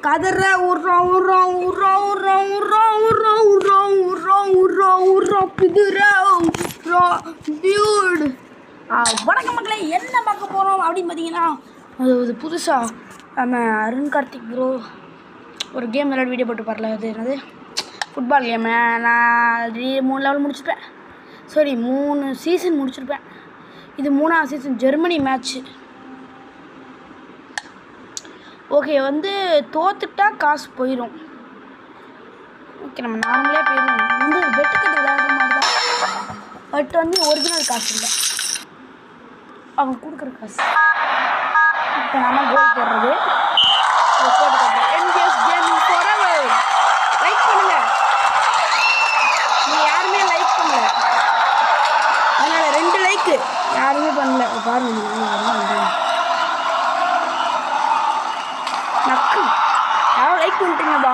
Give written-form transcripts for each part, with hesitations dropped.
கதற உர்றோம் உர்றோம் உர்றோம் உர்றோம் உர்றோம் உர்றோம் உர்றோம் உர்றோம் உர்றோம் உர்றோம் பிதுறோம் பியூட். வணக்கம் மக்களே, என்ன பார்க்க போகிறோம் அப்படின்னு பார்த்தீங்கன்னா, அது புதுசாக நம்ம அருண் கார்த்திக் ப்ரோ ஒரு கேம் விளையாட வீடியோ போட்டு பாரல. அது என்னது, ஃபுட்பால் கேமு. நான் 3 லெவல் முடிச்சிருப்பேன், சாரி 3 சீசன் முடிச்சிருப்பேன். இது 3ஆவது சீசன், ஜெர்மனி மேட்ச்சு. ஓகே, வந்து தோத்துட்டா காசு போயிடும். ஓகே, நம்ம நார்மலே போயிடும். வந்து வெட்டுக்கட்டு விளையாடுற மாதிரி தான், பட் வந்து ஒரிஜினல் காசு இல்லை, அவங்க கொடுக்குற காசு. இப்போ நம்ம கோல் போடுறது லைக் பண்ணுங்க. நீங்கள் யாருமே லைக் பண்ணல, அதனால் 2 லைக்கு யாருமே பண்ணல. பாருங்க, நக்கு யாரும் லைக் பண்ணிட்டீங்கப்பா.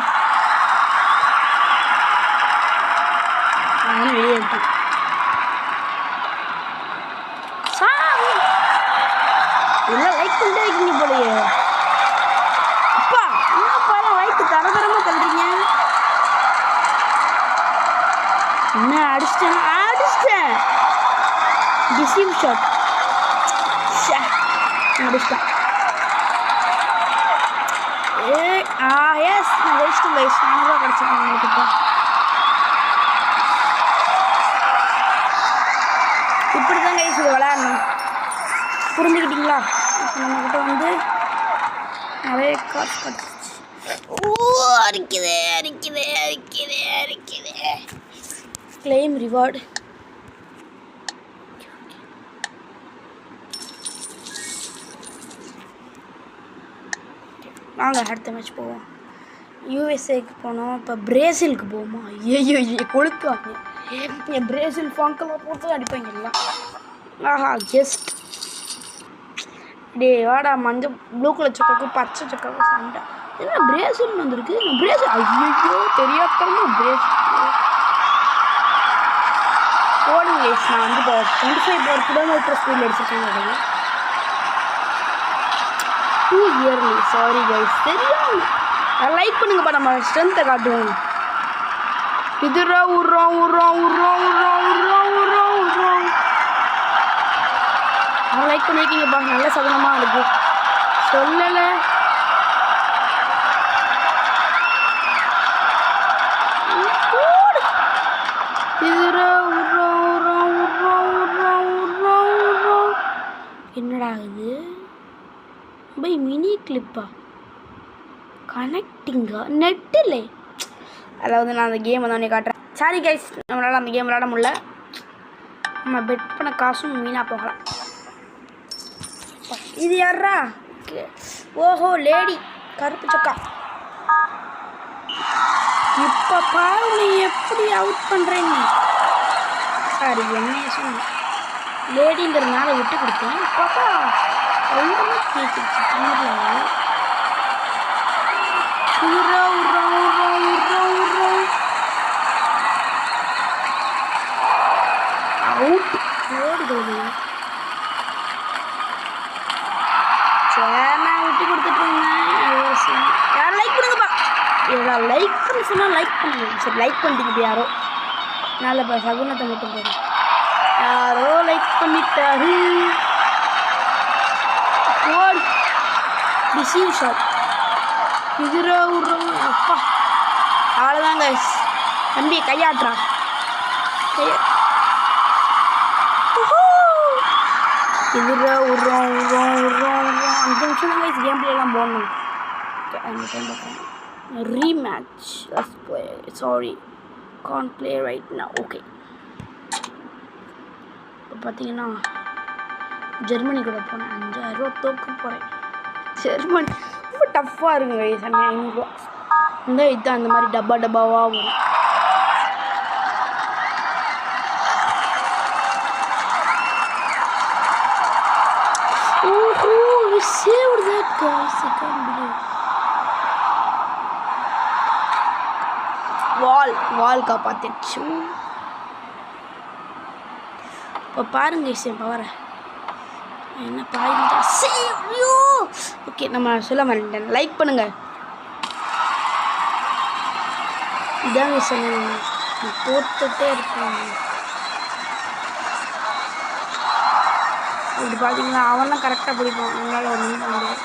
நானும் வெளியே இருக்கேன். எல்லாம் லைக் பண்ணிட்டே இருக்கீங்க போலையே. அப்பா என்னப்பா லைக் தரதரமாக தள்ளுறீங்க. என்ன அடிச்சிட்டேன் டிசீவ் ஷாட் அடிச்சிட்டேன். எஸ், நான் வேஸ்ட்டு கைஸ், 4 ரூபா கிடச்சிருக்கேன் உங்களுக்கு. இப்போ இப்படி தான் கைஸ் இது விளையாடணும், புரிஞ்சுக்கிட்டீங்களா? இப்போ நம்மக்கிட்ட வந்து நிறைய காசு கிடச்சிச்சு. அரிக்குது கிளைம் ரிவார்டு. வாங்க அடுத்த மேட்ச் போவோம். யூஎஸ்ஏக்கு போனோம், இப்போ பிரேசிலுக்கு போவோமா? ஐயோ கொளுத்துவாங்க. என் பிரேசில் ஃபங்கெல்லாம் போட்டு அடிப்பாங்க எல்லாம். ஆஹா, ஜஸ்ட் டே வாடா, மஞ்சள் ப்ளூ கலர் சொக்காவுக்கு பச்சை சொக்காவுக்கு சண்டை. என்ன பிரேசில் வந்துருக்கு? பிரேசில் ஐயோ தெரியாதமா பிரேசில் போலிங் லேஸ். நான் வந்து இப்போ 25 கிலோமீட்டர் ஸ்பீடில் அடிச்சிருக்கேன். 2 இயர்லி, சாரி கைஸ், தெரியும். லைக் பண்ணுங்கப்பா, நம்ம ஸ்ட்ரென்த்தை காட்டுவோம். இதுரா உர்றோம் உர்றோம் உர்றோம் உர்றோம் உர்றோம் உர்றோம் உர்றோம். லைக் பண்ணியிருக்கீங்கப்பா, நல்ல சகனமாக இருக்கு. சொல்லலை இதுரா உர்றோம் உர்றோம் உர்றோம் உர்றோம் உர்றோம் உர்றோம். என்னடா இது பை மினி கிளிப்பா? கனெக்டிங்கா நெட்டில்? அதாவது நான் அந்த கேம் வந்து காட்டுறேன். சாரி கைஸ், நம்மளால் அந்த கேம் விளையாட முடியல. நம்ம பெட் பண்ண காசும் வீணாக போகலாம். இது யாரா? ஓஹோ, லேடி கருப்பு சக்கா. இப்போ பாரு நீ எப்படி அவுட் பண்ணுறீங்க. சாரி, என்னைய சொன்ன லேடிங்கிறதுனால விட்டு கொடுத்தேன். பாப்பா ரொம்பவே கேட்டுச்சு தமிழில். அவுட் ஓடுகிறது. சரி, நான் விட்டு கொடுத்துட்ருந்தேன். யாரும் லைக் பண்ணுங்கப்பா. யாரும் லைக்னு சொன்னால் லைக் பண்ணுங்க. சரி, லைக் பண்ணிட்டு யாரோ நல்ல சகுனத்தை மட்டும் போதும். யாரோ லைக் பண்ணிட்டாரு. Deceive shot. இதுரா விட்றோம். அப்பா அவ்வளோதாங்க தம்பி, கையாட்டுறா இதுரா விட்றோம் விட்றோம் விட்றோம் விட்றோம். 5 நிமிஷம் தான் கைஸ் கேம் பிளேலாம் போடணும். அந்த டைம் பார்க்குறேன். Rematch, sorry can't play right now. Okay, இப்போ பார்த்தீங்கன்னா ஜெர்மனி கூட போனேன். 5000 ரூபா தோக்க போகிறேன். ஜெர்மனி ரொம்ப டஃப்பாக இருக்குங்க கைஸ். 500 ரூபா இந்த இதுதான் அந்த மாதிரி டப்பாவாக வரும். ஓஹோ, we saved that guys. I can't believe. வால் காப்பாத்திடுச்சு. இப்போ பாருங்க கைஸ் பவரை. என்ன பாயிண்ட். ஐயோ ஓகே, நம்ம சொல்ல மாட்டேன். லைக் பண்ணுங்கள். இதாங்க சொன்னேன், தோத்துட்டே இருப்பாங்க. இப்படி பார்த்தீங்களா, அவன் தான் கரெக்டாக பிடிப்பான். அவங்களால ஒன்றும் பண்ண முடியாது.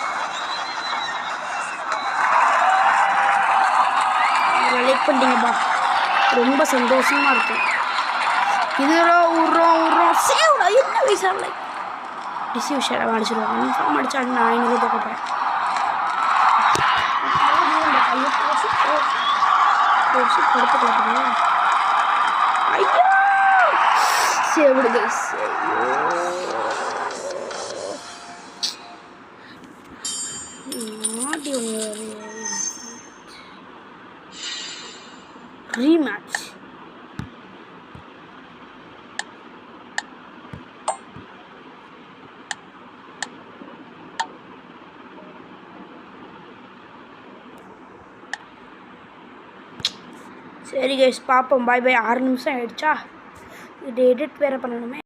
லைக் பண்ணிட்டீங்கப்பா, ரொம்ப சந்தோஷமாக இருக்கும். இதுதான் விட்றோம் சேவ்டா. என்ன வயசாக லைக் டிசிவ் ஷேடாக அடிச்சிடுவாங்க. கன்ஃபார்ம் அடித்தா நான் 500 தோக்கப்பேன். படுத்து கிடக்குது. ஐயோ சேவிடுது. மாட்டி ரீமேட்ச். சரி கைஸ் பார்ப்போம். பாய் பாய். 6 நிமிஷம் ஆயிடுச்சா? இது எடிட் வேறு பண்ணணுமே.